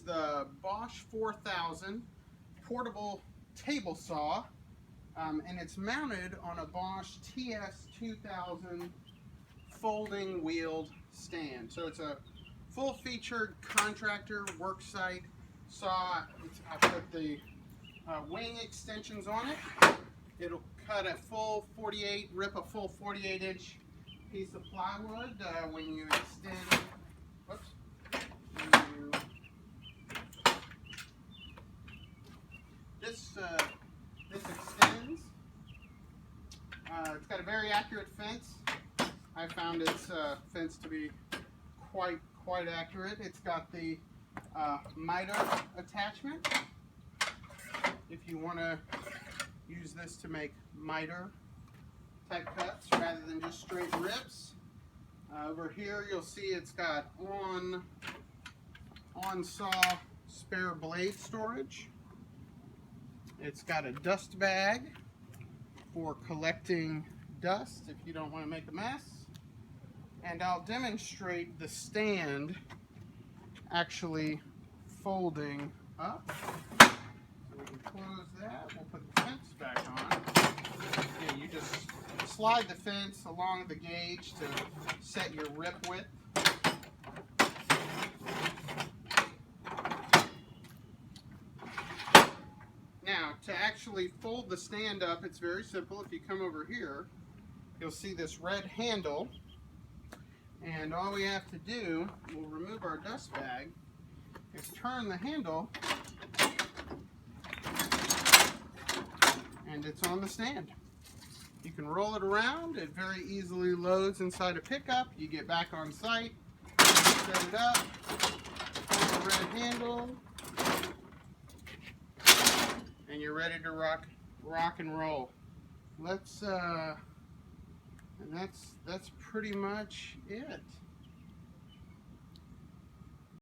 the Bosch 4000 portable table saw, and it's mounted on a Bosch TS2000 folding wheeled stand. So it's a full-featured contractor worksite saw. I put the wing extensions on it. It'll cut a full 48, rip a full 48-inch piece of plywood when you extend. Whoops. This extends. It's got a very accurate fence. I found its fence to be quite accurate. It's got the miter attachment. If you want to use this to make miter type cuts rather than just straight rips. Over here you'll see it's got on saw spare blade storage. It's got a dust bag for collecting dust if you don't want to make a mess. And I'll demonstrate the stand actually folding up. So we can close that. We'll put the fence back on. And you just slide the fence along the gauge to set your rip width. Now, to actually fold the stand up, it's very simple. If you come over here, you'll see this red handle. And all we have to do, we'll remove our dust bag, is turn the handle, and it's on the stand. You can roll it around. It very easily loads inside a pickup. You get back on site, set it up, pull the red handle, and you're ready to rock and roll. And that's pretty much it.